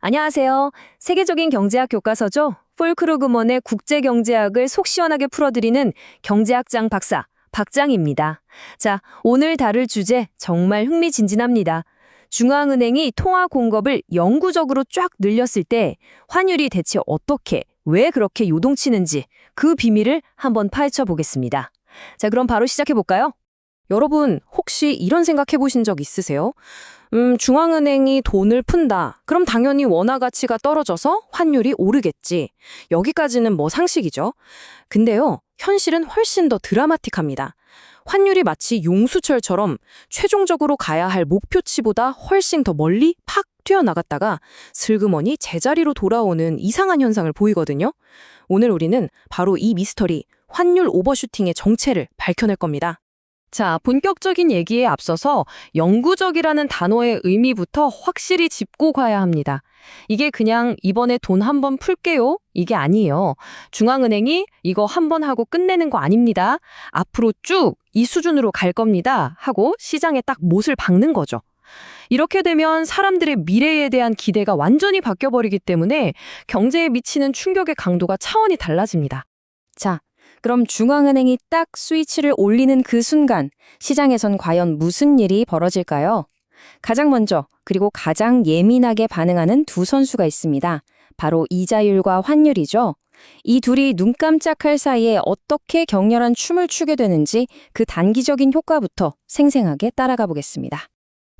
안녕하세요. 세계적인 경제학 교과서죠. 폴크루그먼의 국제경제학을 속 시원하게 풀어드리는 경제학장 박사, 박장입니다. 자, 오늘 다룰 주제 정말 흥미진진합니다. 중앙은행이 통화 공급을 영구적으로 쫙 늘렸을 때 환율이 대체 어떻게, 왜 그렇게 요동치는지 그 비밀을 한번 파헤쳐 보겠습니다. 자, 그럼 바로 시작해 볼까요? 여러분, 혹시 이런 생각 해보신 적 있으세요? 중앙은행이 돈을 푼다. 그럼 당연히 원화 가치가 떨어져서 환율이 오르겠지. 여기까지는 뭐 상식이죠. 근데요, 현실은 훨씬 더 드라마틱합니다. 환율이 마치 용수철처럼 최종적으로 가야 할 목표치보다 훨씬 더 멀리 팍 뛰어나갔다가 슬그머니 제자리로 돌아오는 이상한 현상을 보이거든요. 오늘 우리는 바로 이 미스터리, 환율 오버슈팅의 정체를 밝혀낼 겁니다. 자, 본격적인 얘기에 앞서서 영구적이라는 단어의 의미부터 확실히 짚고 가야 합니다. 이게 그냥 이번에 돈 한 번 풀게요. 이게 아니에요. 중앙은행이 이거 한 번 하고 끝내는 거 아닙니다. 앞으로 쭉 이 수준으로 갈 겁니다. 하고 시장에 딱 못을 박는 거죠. 이렇게 되면 사람들의 미래에 대한 기대가 완전히 바뀌어버리기 때문에 경제에 미치는 충격의 강도가 차원이 달라집니다. 자, 그럼 중앙은행이 딱 스위치를 올리는 그 순간 시장에선 과연 무슨 일이 벌어질까요? 가장 먼저 그리고 가장 예민하게 반응하는 두 선수가 있습니다. 바로 이자율과 환율이죠. 이 둘이 눈 깜짝할 사이에 어떻게 격렬한 춤을 추게 되는지 그 단기적인 효과부터 생생하게 따라가 보겠습니다.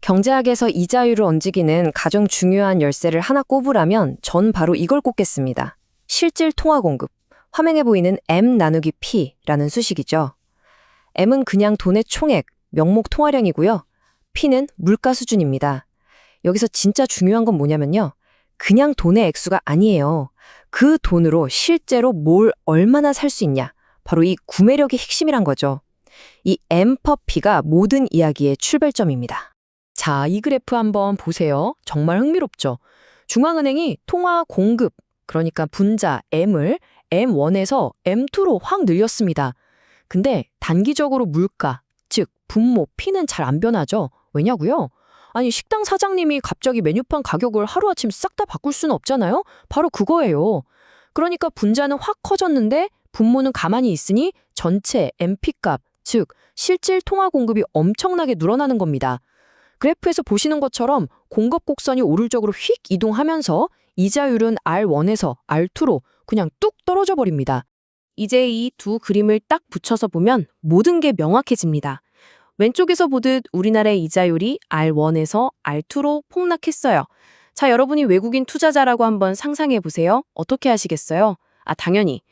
경제학에서 이자율을 얹기는 가장 중요한 열쇠를 하나 꼽으라면 전 바로 이걸 꼽겠습니다. 실질 통화 공급. 화면에 보이는 M 나누기 P라는 수식이죠. M은 그냥 돈의 총액, 명목 통화량이고요. P는 물가 수준입니다. 여기서 진짜 중요한 건 뭐냐면요. 그냥 돈의 액수가 아니에요. 그 돈으로 실제로 뭘 얼마나 살 수 있냐. 바로 이 구매력이 핵심이란 거죠. 이 M per P가 모든 이야기의 출발점입니다. 자, 이 그래프 한번 보세요. 정말 흥미롭죠? 중앙은행이 통화 공급, 그러니까 분자 M을 M1에서 M2로 확 늘렸습니다. 근데 단기적으로 물가, 즉 분모 P는 잘 안 변하죠. 왜냐고요? 아니 식당 사장님이 갑자기 메뉴판 가격을 하루아침 싹 다 바꿀 수는 없잖아요. 바로 그거예요. 그러니까 분자는 확 커졌는데 분모는 가만히 있으니 전체 MP값, 즉 실질 통화 공급이 엄청나게 늘어나는 겁니다. 그래프에서 보시는 것처럼 공급 곡선이 오른쪽으로 휙 이동하면서 이자율은 R1에서 R2로 그냥 뚝 떨어져 버립니다. 이제 이 두 그림을 딱 붙여서 보면 모든 게 명확해집니다. 왼쪽에서 보듯 우리나라의 이자율이 R1에서 R2로 폭락했어요. 자, 여러분이 외국인 투자자라고 한번 상상해 보세요. 어떻게 하시겠어요? 당연히.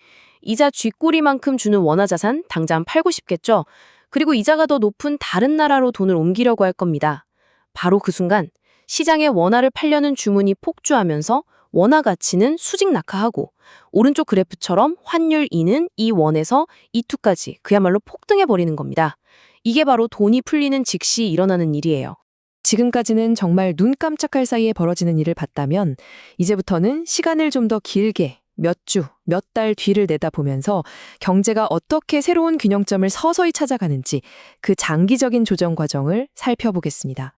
이자 쥐꼬리만큼 주는 원화 자산 당장 팔고 싶겠죠? 그리고 이자가 더 높은 다른 나라로 돈을 옮기려고 할 겁니다. 바로 그 순간 시장에 원화를 팔려는 주문이 폭주하면서 원화 가치는 수직 낙하하고 오른쪽 그래프처럼 환율 E는 E1에서 E2까지 그야말로 폭등해버리는 겁니다. 이게 바로 돈이 풀리는 즉시 일어나는 일이에요. 지금까지는 정말 눈 깜짝할 사이에 벌어지는 일을 봤다면 이제부터는 시간을 좀 더 길게 몇 주, 몇 달 뒤를 내다보면서 경제가 어떻게 새로운 균형점을 서서히 찾아가는지 그 장기적인 조정 과정을 살펴보겠습니다.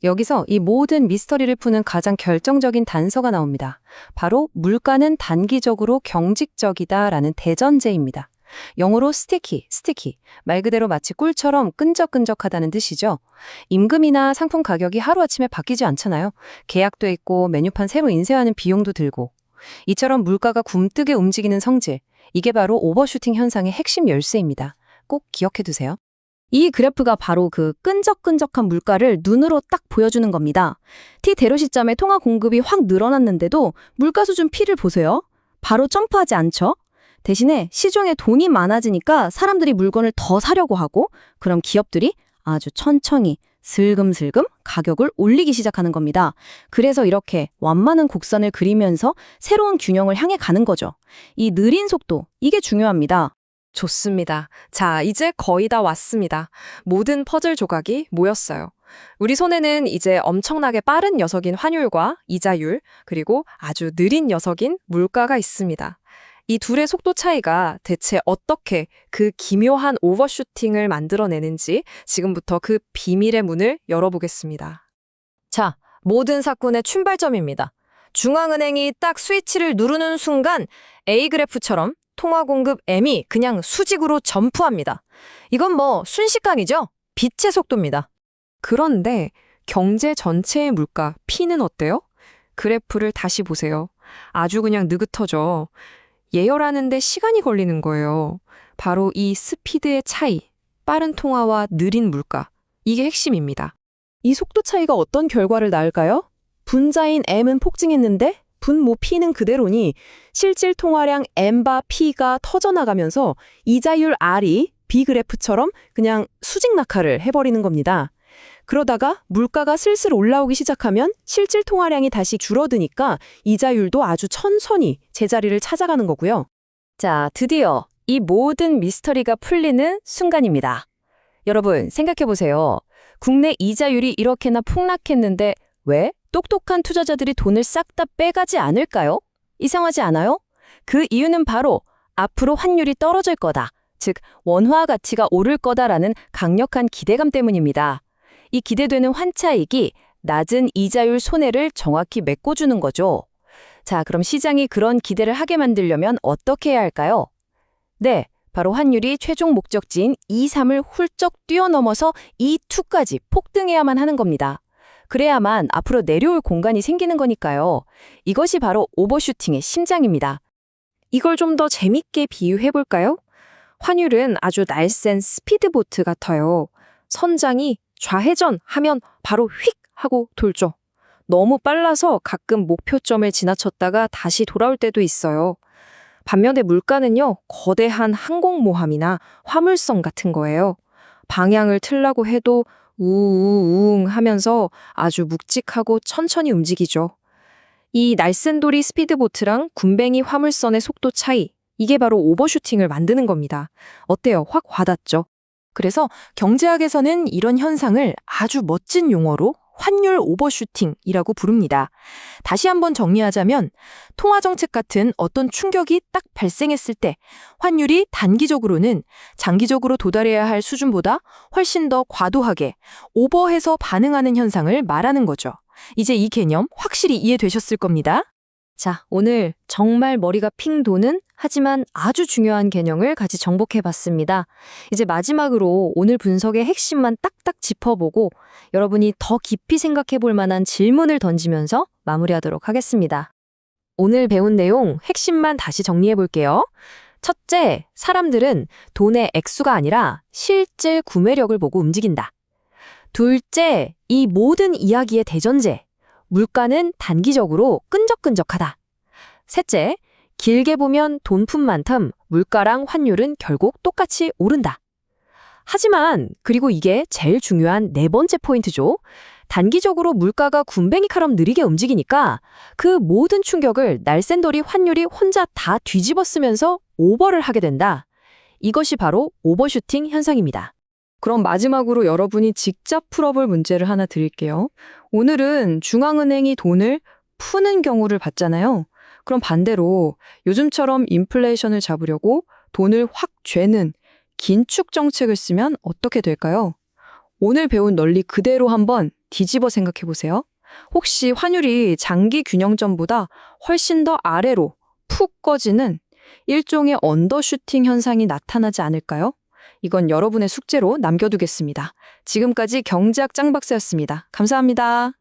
여기서 이 모든 미스터리를 푸는 가장 결정적인 단서가 나옵니다. 바로 물가는 단기적으로 경직적이다라는 대전제입니다. 영어로 스티키. 말 그대로 마치 꿀처럼 끈적끈적하다는 뜻이죠. 임금이나 상품 가격이 하루아침에 바뀌지 않잖아요. 계약도 있고 메뉴판 새로 인쇄하는 비용도 들고. 이처럼 물가가 굼뜨게 움직이는 성질. 이게 바로 오버슈팅 현상의 핵심 열쇠입니다. 꼭 기억해 두세요. 이 그래프가 바로 그 끈적끈적한 물가를 눈으로 딱 보여주는 겁니다. T대로 시점에 통화 공급이 확 늘어났는데도 물가 수준 P를 보세요. 바로 점프하지 않죠? 대신에 시중에 돈이 많아지니까 사람들이 물건을 더 사려고 하고 그럼 기업들이 아주 천천히 슬금슬금 가격을 올리기 시작하는 겁니다. 그래서 이렇게 완만한 곡선을 그리면서 새로운 균형을 향해 가는 거죠. 이 느린 속도, 이게 중요합니다. 좋습니다. 자, 이제 거의 다 왔습니다. 모든 퍼즐 조각이 모였어요. 우리 손에는 이제 엄청나게 빠른 녀석인 환율과 이자율, 그리고 아주 느린 녀석인 물가가 있습니다. 이 둘의 속도 차이가 대체 어떻게 그 기묘한 오버슈팅을 만들어내는지 지금부터 그 비밀의 문을 열어보겠습니다. 자, 모든 사건의 출발점입니다. 중앙은행이 딱 스위치를 누르는 순간 A 그래프처럼 통화 공급 M이 그냥 수직으로 점프합니다. 이건 뭐 순식간이죠? 빛의 속도입니다. 그런데 경제 전체의 물가 P는 어때요? 그래프를 다시 보세요. 아주 그냥 느긋하죠. 예열하는데 시간이 걸리는 거예요. 바로 이 스피드의 차이, 빠른 통화와 느린 물가. 이게 핵심입니다. 이 속도 차이가 어떤 결과를 낳을까요? 분자인 M은 폭증했는데 분모 P는 그대로니 실질 통화량 M바 P가 터져나가면서 이자율 R이 B 그래프처럼 그냥 수직 낙하를 해버리는 겁니다. 그러다가 물가가 슬슬 올라오기 시작하면 실질 통화량이 다시 줄어드니까 이자율도 아주 천천히 제자리를 찾아가는 거고요. 자, 드디어 이 모든 미스터리가 풀리는 순간입니다. 여러분, 생각해보세요. 국내 이자율이 이렇게나 폭락했는데 왜 똑똑한 투자자들이 돈을 싹 다 빼가지 않을까요? 이상하지 않아요? 그 이유는 바로 앞으로 환율이 떨어질 거다. 즉, 원화 가치가 오를 거다라는 강력한 기대감 때문입니다. 이 기대되는 환차익이 낮은 이자율 손해를 정확히 메꿔주는 거죠. 자, 그럼 시장이 그런 기대를 하게 만들려면 어떻게 해야 할까요? 네, 바로 환율이 최종 목적지인 2.3을 훌쩍 뛰어넘어서 2.2까지 폭등해야만 하는 겁니다. 그래야만 앞으로 내려올 공간이 생기는 거니까요. 이것이 바로 오버슈팅의 심장입니다. 이걸 좀 더 재밌게 비유해 볼까요? 환율은 아주 날쌘 스피드보트 같아요. 선장이 좌회전 하면 바로 휙 하고 돌죠. 너무 빨라서 가끔 목표점을 지나쳤다가 다시 돌아올 때도 있어요. 반면에 물가는요, 거대한 항공모함이나 화물선 같은 거예요. 방향을 틀라고 해도 우웅 하면서 아주 묵직하고 천천히 움직이죠. 이 날쌘돌이 스피드보트랑 군뱅이 화물선의 속도 차이, 이게 바로 오버슈팅을 만드는 겁니다. 어때요? 확 와닿죠? 그래서 경제학에서는 이런 현상을 아주 멋진 용어로 환율 오버슈팅이라고 부릅니다. 다시 한번 정리하자면 통화정책 같은 어떤 충격이 딱 발생했을 때 환율이 단기적으로는 장기적으로 도달해야 할 수준보다 훨씬 더 과도하게 오버해서 반응하는 현상을 말하는 거죠. 이제 이 개념 확실히 이해되셨을 겁니다. 자, 오늘 정말 머리가 핑 도는 하지만 아주 중요한 개념을 같이 정복해봤습니다. 이제 마지막으로 오늘 분석의 핵심만 딱딱 짚어보고 여러분이 더 깊이 생각해볼 만한 질문을 던지면서 마무리하도록 하겠습니다. 오늘 배운 내용 핵심만 다시 정리해볼게요. 첫째, 사람들은 돈의 액수가 아니라 실제 구매력을 보고 움직인다. 둘째, 이 모든 이야기의 대전제. 물가는 단기적으로 끈적끈적하다. 셋째, 길게 보면 돈푼만큼 물가랑 환율은 결국 똑같이 오른다. 하지만 그리고 이게 제일 중요한 네 번째 포인트죠. 단기적으로 물가가 군뱅이처럼 느리게 움직이니까 그 모든 충격을 날쌘돌이 환율이 혼자 다 뒤집어 쓰면서 오버를 하게 된다. 이것이 바로 오버슈팅 현상입니다. 그럼 마지막으로 여러분이 직접 풀어볼 문제를 하나 드릴게요. 오늘은 중앙은행이 돈을 푸는 경우를 봤잖아요. 그럼 반대로 요즘처럼 인플레이션을 잡으려고 돈을 확 쬐는 긴축 정책을 쓰면 어떻게 될까요? 오늘 배운 논리 그대로 한번 뒤집어 생각해 보세요. 혹시 환율이 장기 균형점보다 훨씬 더 아래로 푹 꺼지는 일종의 언더슈팅 현상이 나타나지 않을까요? 이건 여러분의 숙제로 남겨두겠습니다. 지금까지 경제학 짱박사였습니다. 감사합니다.